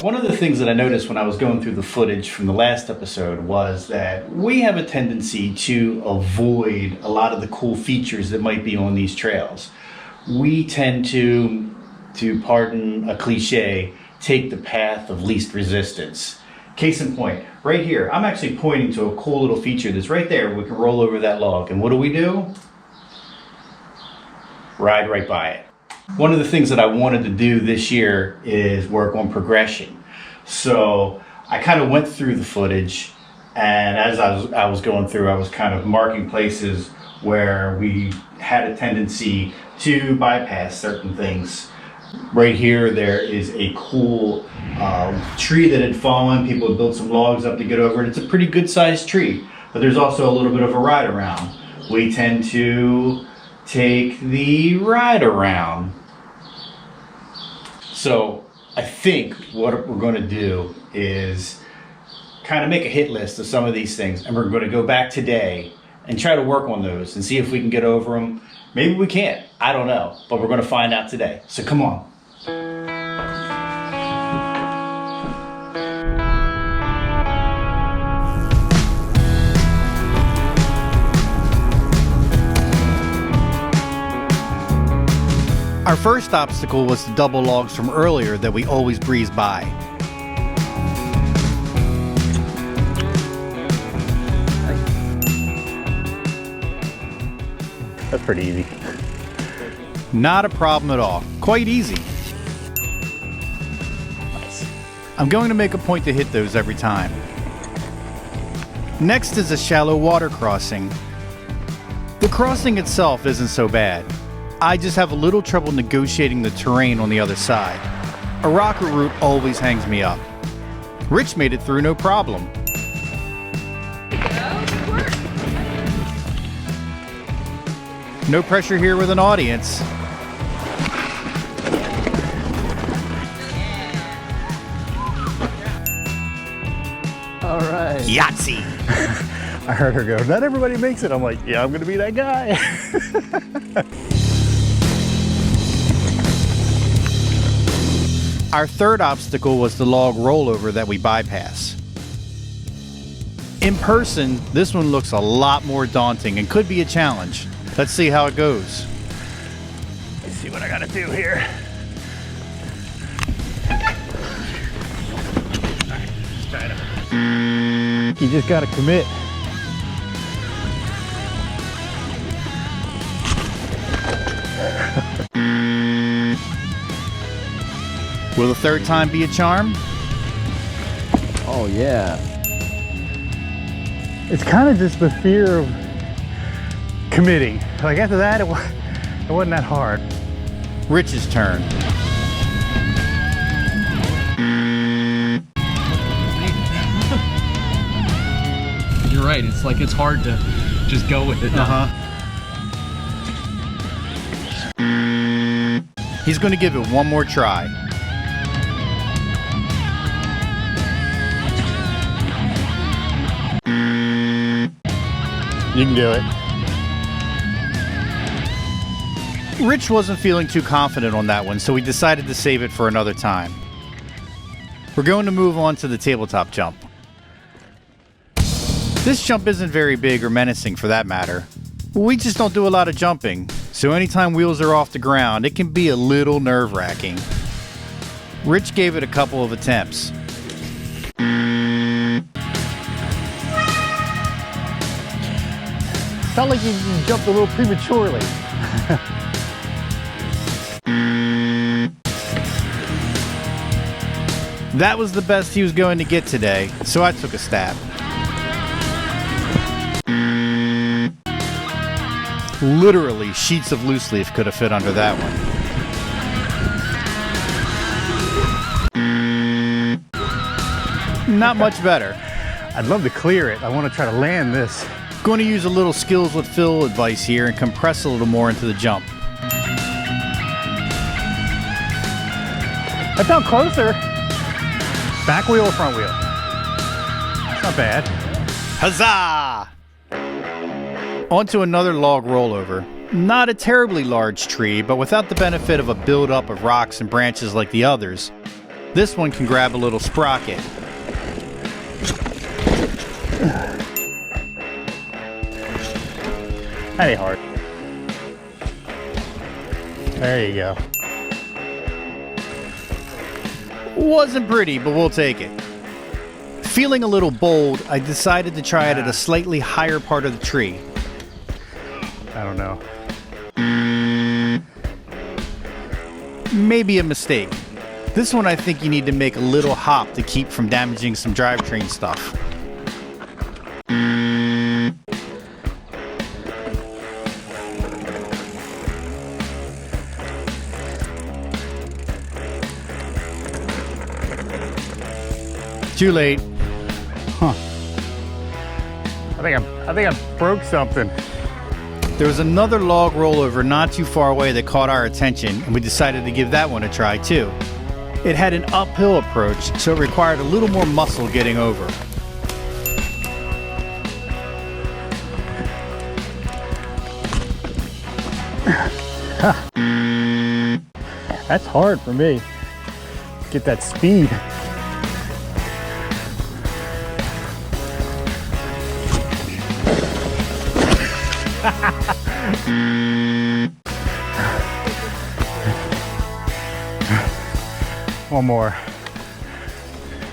One of the things that I noticed when I was going through the footage from the last episode was that we have a tendency to avoid a lot of the cool features that might be on these trails. We tend to pardon a cliche, take the path of least resistance. Case in point, right here, I'm actually pointing to a cool little feature that's right there. We can roll over that log. And what do? Ride right by it. One of the things that I wanted to do this year is work on progression. So I kind of went through the footage, and as I was going through, I was kind of marking places where we had a tendency to bypass certain things. Right here, there is a cool tree that had fallen. People had built some logs up to get over it. It's a pretty good sized tree, but there's also a little bit of a ride around. We tend to take the ride around. So I think what we're going to do is kind of make a hit list of some of these things, and we're going to go back today and try to work on those and see if we can get over them. Maybe we can't, I don't know, but we're going to find out today. So come on. Our first obstacle was the double logs from earlier that we always breeze by. That's pretty easy. Not a problem at all. Quite easy. Nice. I'm going to make a point to hit those every time. Next is a shallow water crossing. The crossing itself isn't so bad. I just have a little trouble negotiating the terrain on the other side. A rocket route always hangs me up. Rich made it through no problem. No pressure here with an audience. All right. Yahtzee! I heard her go, not everybody makes it. I'm like, yeah, I'm gonna be that guy. Our third obstacle was the log rollover that we bypass. In person, this one looks a lot more daunting and could be a challenge. Let's see how it goes. Let's see what I gotta do here. Alright, just try to. You just gotta commit. Will the third time be a charm? Oh yeah. It's kind of just the fear of committing. Like after that, it wasn't that hard. Rich's turn. You're right, it's like it's hard to just go with it. He's going to give it one more try. You can do it. Rich wasn't feeling too confident on that one, so we decided to save it for another time. We're going to move on to the tabletop jump. This jump isn't very big or menacing for that matter. We just don't do a lot of jumping, so anytime wheels are off the ground, it can be a little nerve-wracking. Rich gave it a couple of attempts. Felt like you jumped a little prematurely. That was the best he was going to get today, so I took a stab. Literally, sheets of loose leaf could have fit under that one. Not much better. I'd love to clear it. I want to try to land this. Going to use a little skills with Phil advice here and compress a little more into the jump. That felt closer. Back wheel or front wheel? That's not bad. Huzzah! Onto another log rollover. Not a terribly large tree, but without the benefit of a buildup of rocks and branches like the others. This one can grab a little sprocket. That ain't hard. There you go. Wasn't pretty, but we'll take it. Feeling a little bold, I decided to try it at a slightly higher part of the tree. I don't know. Maybe a mistake. This one I think you need to make a little hop to keep from damaging some drivetrain stuff. Too late. Huh. I think I broke something. There was another log rollover not too far away that caught our attention, and we decided to give that one a try too. It had an uphill approach, so it required a little more muscle getting over. That's hard for me. Get that speed. One more.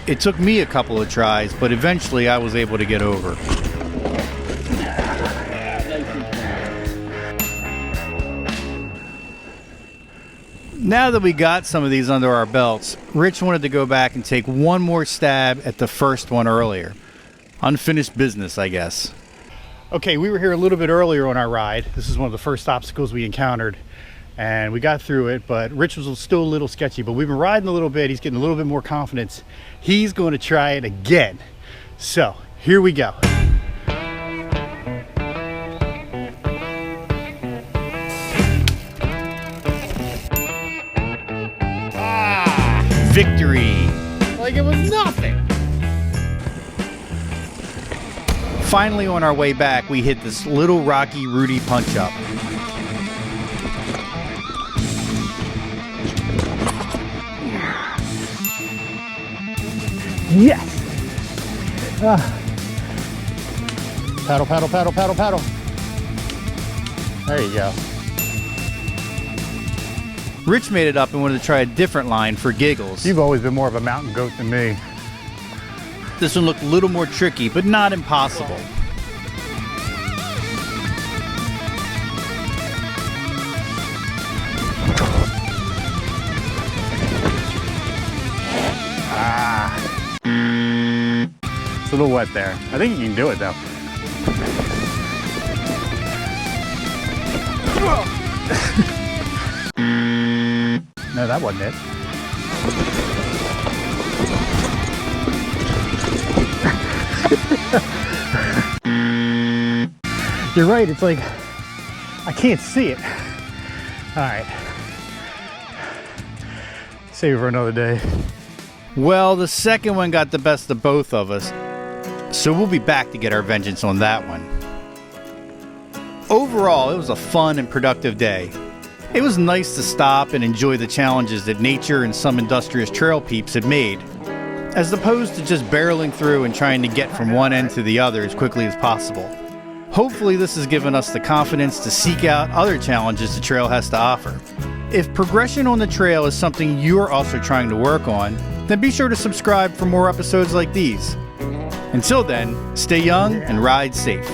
It took me a couple of tries, but eventually I was able to get over. Now that we got some of these under our belts, Rich wanted to go back and take one more stab at the first one earlier. Unfinished business, I guess. Okay, we were here a little bit earlier on our ride. This is one of the first obstacles we encountered, and we got through it, but Rich was still a little sketchy, but we've been riding a little bit. He's getting a little bit more confidence. He's going to try it again. So here we go. Victory! Like it was nothing. Finally, on our way back, we hit this little rocky Rudy punch-up. Yes! Paddle, paddle, paddle, paddle, paddle. There you go. Rich made it up and wanted to try a different line for giggles. You've always been more of a mountain goat than me. This one looked a little more tricky, but not impossible. It's a little wet there. I think you can do it though. No, that wasn't it. You're right, it's like, I can't see it. All right. Save it for another day. Well, the second one got the best of both of us, so we'll be back to get our vengeance on that one. Overall, it was a fun and productive day. It was nice to stop and enjoy the challenges that nature and some industrious trail peeps had made, as opposed to just barreling through and trying to get from one end to the other as quickly as possible. Hopefully this has given us the confidence to seek out other challenges the trail has to offer. If progression on the trail is something you're also trying to work on, then be sure to subscribe for more episodes like these. Until then, stay young and ride safe.